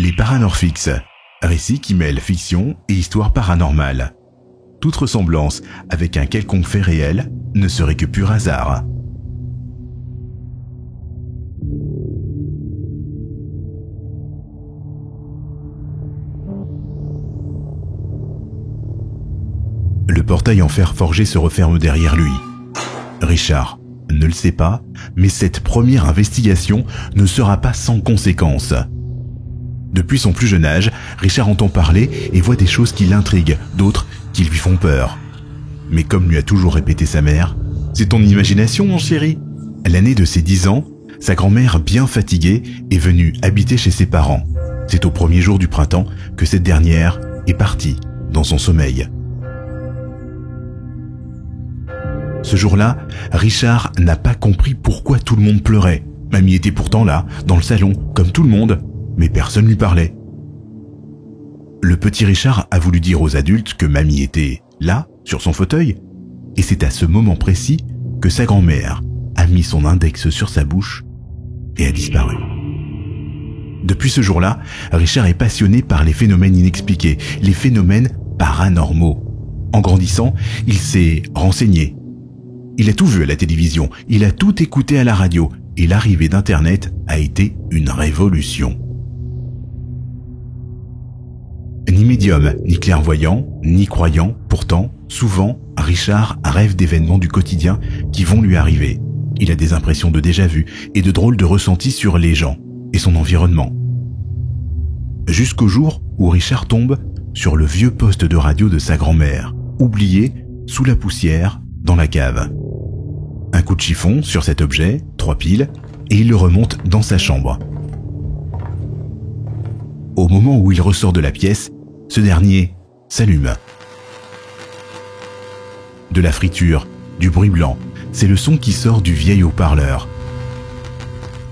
Les Paranorfix, récit qui mêle fiction et histoire paranormale. Toute ressemblance avec un quelconque fait réel ne serait que pur hasard. Le portail en fer forgé se referme derrière lui. Richard ne le sait pas, mais cette première investigation ne sera pas sans conséquences. Depuis son plus jeune âge, Richard entend parler et voit des choses qui l'intriguent, d'autres qui lui font peur. Mais comme lui a toujours répété sa mère, « C'est ton imagination, mon chéri !» L'année de ses 10 ans, sa grand-mère, bien fatiguée, est venue habiter chez ses parents. C'est au premier jour du printemps que cette dernière est partie dans son sommeil. Ce jour-là, Richard n'a pas compris pourquoi tout le monde pleurait. Mamie était pourtant là, dans le salon, comme tout le monde, mais personne lui parlait. Le petit Richard a voulu dire aux adultes que Mamie était là, sur son fauteuil, et c'est à ce moment précis que sa grand-mère a mis son index sur sa bouche et a disparu. Depuis ce jour-là, Richard est passionné par les phénomènes inexpliqués, les phénomènes paranormaux. En grandissant, il s'est renseigné. Il a tout vu à la télévision, il a tout écouté à la radio, et l'arrivée d'Internet a été une révolution. Ni médium, ni clairvoyant, ni croyant, pourtant, souvent, Richard rêve d'événements du quotidien qui vont lui arriver. Il a des impressions de déjà-vu et de drôles de ressentis sur les gens et son environnement. Jusqu'au jour où Richard tombe sur le vieux poste de radio de sa grand-mère, oublié sous la poussière dans la cave. Un coup de chiffon sur cet objet, 3 piles, et il le remonte dans sa chambre. Au moment où il ressort de la pièce, ce dernier s'allume. De la friture, du bruit blanc, c'est le son qui sort du vieil haut-parleur.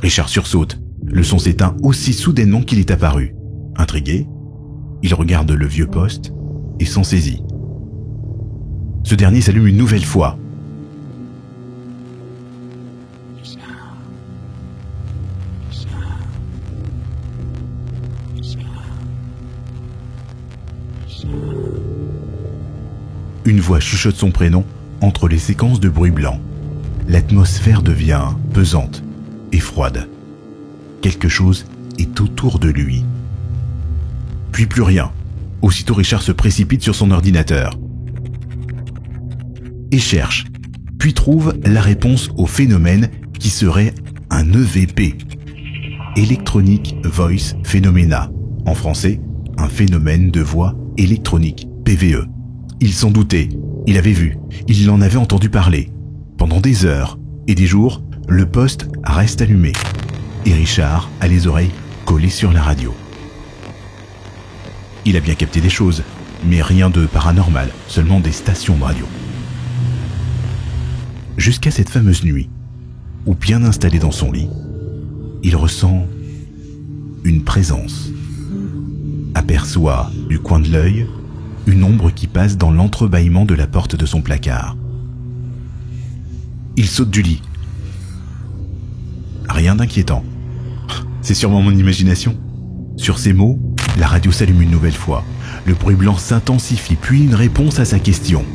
Richard sursaute, le son s'éteint aussi soudainement qu'il est apparu. Intrigué, il regarde le vieux poste et s'en saisit. Ce dernier s'allume une nouvelle fois. Une voix chuchote son prénom entre les séquences de bruit blanc. L'atmosphère devient pesante et froide. Quelque chose est autour de lui. Puis plus rien. Aussitôt Richard se précipite sur son ordinateur et cherche, puis trouve la réponse au phénomène qui serait un EVP, Electronic Voice Phenomena, en français, un phénomène de voix électronique, PVE. Il s'en doutait, il avait vu, il en avait entendu parler. Pendant des heures et des jours, le poste reste allumé et Richard a les oreilles collées sur la radio. Il a bien capté des choses, mais rien de paranormal, seulement des stations de radio. Jusqu'à cette fameuse nuit, où bien installé dans son lit, il ressent une présence. Aperçoit du coin de l'œil une ombre qui passe dans l'entrebâillement de la porte de son placard. Il saute du lit. Rien d'inquiétant. C'est sûrement mon imagination. Sur ces mots, la radio s'allume une nouvelle fois. Le bruit blanc s'intensifie, puis une réponse à sa question.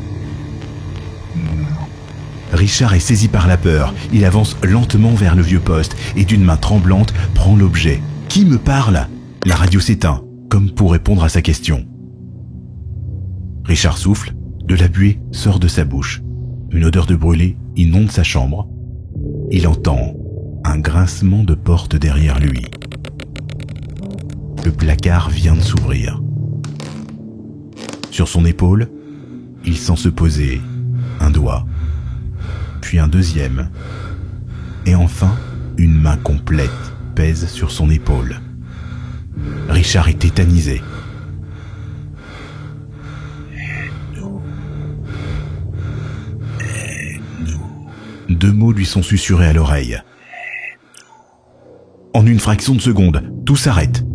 Richard est saisi par la peur. Il avance lentement vers le vieux poste et d'une main tremblante prend l'objet. « Qui me parle ?» La radio s'éteint, comme pour répondre à sa question. Richard souffle, de la buée sort de sa bouche. Une odeur de brûlé inonde sa chambre. Il entend un grincement de porte derrière lui. Le placard vient de s'ouvrir. Sur son épaule, il sent se poser un doigt, puis un deuxième, et enfin une main complète pèse sur son épaule. Richard est tétanisé. Deux mots lui sont susurrés à l'oreille. En une fraction de seconde, tout s'arrête.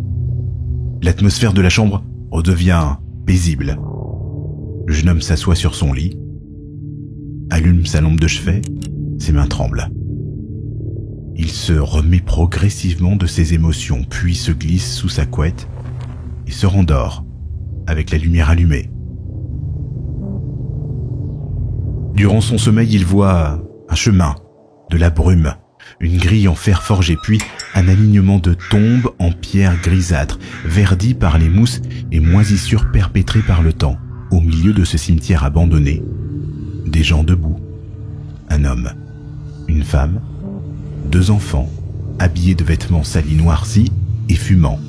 L'atmosphère de la chambre redevient paisible. Le jeune homme s'assoit sur son lit, allume sa lampe de chevet, ses mains tremblent. Il se remet progressivement de ses émotions, puis se glisse sous sa couette et se rendort, avec la lumière allumée. Durant son sommeil, il voit un chemin, de la brume, une grille en fer forgé, puis un alignement de tombes en pierre grisâtre, verdies par les mousses et moisissures perpétrées par le temps. Au milieu de ce cimetière abandonné, des gens debout. Un homme, une femme, 2 enfants, habillés de vêtements salis noircis et fumant.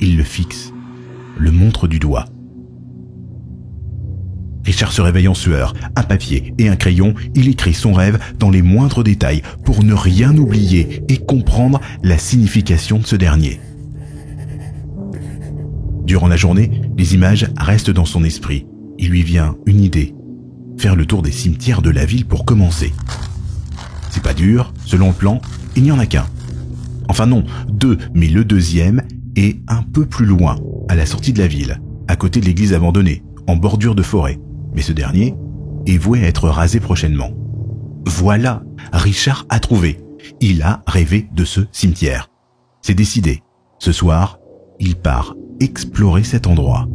Il le fixe, le montre du doigt. Richard se réveille en sueur, un papier et un crayon, il écrit son rêve dans les moindres détails pour ne rien oublier et comprendre la signification de ce dernier. Durant la journée, les images restent dans son esprit. Il lui vient une idée, faire le tour des cimetières de la ville pour commencer. C'est pas dur, selon le plan, il n'y en a qu'un. Enfin non, 2, mais le deuxième est un peu plus loin, à la sortie de la ville, à côté de l'église abandonnée, en bordure de forêt. Mais ce dernier est voué à être rasé prochainement. Voilà, Richard a trouvé. Il a rêvé de ce cimetière. C'est décidé. Ce soir, il part explorer cet endroit.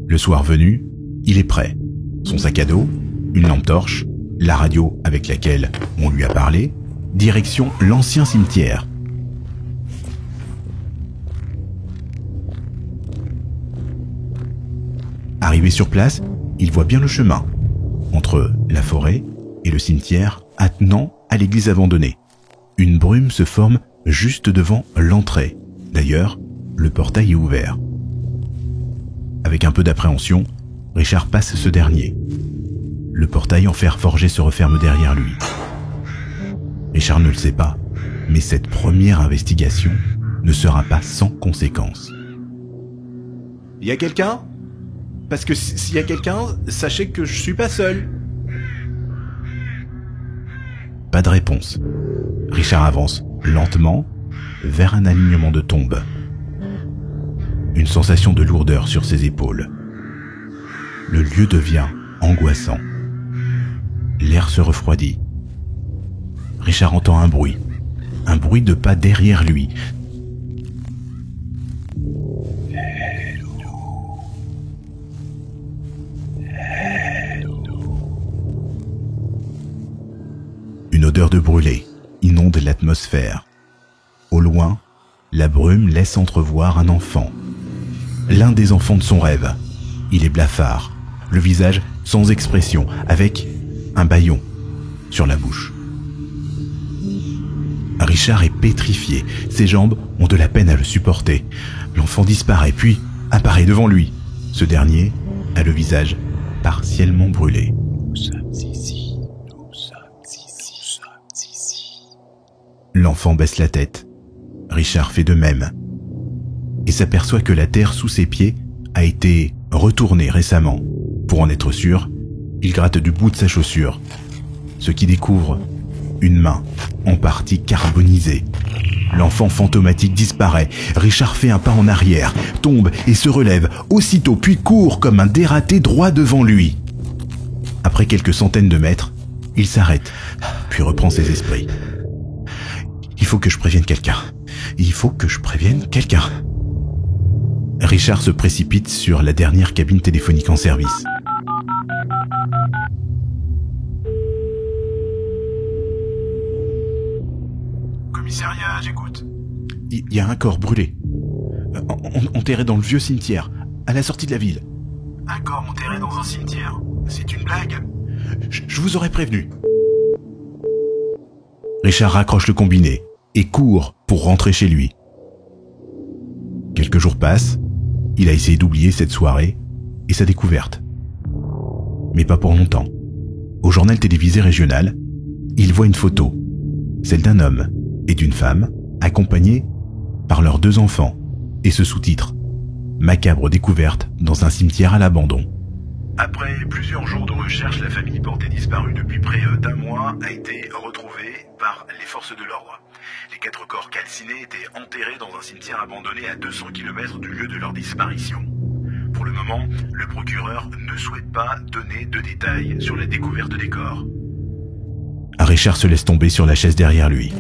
Le soir venu, il est prêt. Son sac à dos, une lampe torche, la radio avec laquelle on lui a parlé, direction l'ancien cimetière. Arrivé sur place, il voit bien le chemin, entre la forêt et le cimetière attenant à l'église abandonnée. Une brume se forme juste devant l'entrée. D'ailleurs, le portail est ouvert. Avec un peu d'appréhension, Richard passe ce dernier. Le portail en fer forgé se referme derrière lui. Richard ne le sait pas, mais cette première investigation ne sera pas sans conséquences. Y a quelqu'un ? Parce que s'il y a quelqu'un, sachez que je suis pas seul. Pas de réponse. Richard avance lentement vers un alignement de tombes. Une sensation de lourdeur sur ses épaules. Le lieu devient angoissant. L'air se refroidit. Richard entend un bruit de pas derrière lui. Une odeur de brûlé inonde l'atmosphère. Au loin, la brume laisse entrevoir un enfant. L'un des enfants de son rêve. Il est blafard, le visage sans expression, avec un bâillon sur la bouche. Richard est pétrifié, ses jambes ont de la peine à le supporter. L'enfant disparaît, puis apparaît devant lui. Ce dernier a le visage partiellement brûlé. Nous sommes ici, nous sommes ici, nous sommes ici. L'enfant baisse la tête. Richard fait de même et s'aperçoit que la terre sous ses pieds a été retournée récemment. Pour en être sûr, il gratte du bout de sa chaussure, ce qui découvre une main en partie carbonisée. L'enfant fantomatique disparaît. Richard fait un pas en arrière, tombe et se relève aussitôt, puis court comme un dératé droit devant lui. Après quelques centaines de mètres, il s'arrête, puis reprend ses esprits. Il faut que je prévienne quelqu'un. Il faut que je prévienne quelqu'un. Richard se précipite sur la dernière cabine téléphonique en service. Commissariat, j'écoute. Il y a un corps brûlé, enterré dans le vieux cimetière, à la sortie de la ville. Un corps enterré dans un cimetière. C'est une blague? Je vous aurais prévenu. Richard raccroche le combiné et court pour rentrer chez lui. Quelques jours passent, il a essayé d'oublier cette soirée et sa découverte. Mais pas pour longtemps. Au journal télévisé régional, il voit une photo, celle d'un homme et d'une femme, accompagnés par leurs 2 enfants, et ce sous-titre: macabre découverte dans un cimetière à l'abandon. Après plusieurs jours de recherche, la famille portée disparue depuis près d'1 mois a été retrouvée par les forces de l'ordre. Les 4 corps calcinés étaient enterrés dans un cimetière abandonné à 200 km du lieu de leur disparition. Pour le moment, le procureur ne souhaite pas donner de détails sur la découverte des corps. Richard se laisse tomber sur la chaise derrière lui.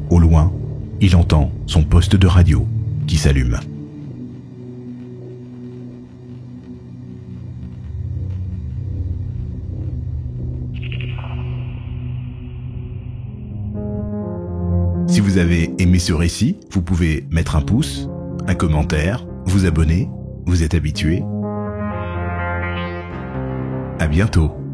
Au loin, il entend son poste de radio qui s'allume. Si vous avez aimé ce récit, vous pouvez mettre un pouce, un commentaire, vous abonner, vous êtes habitué. À bientôt.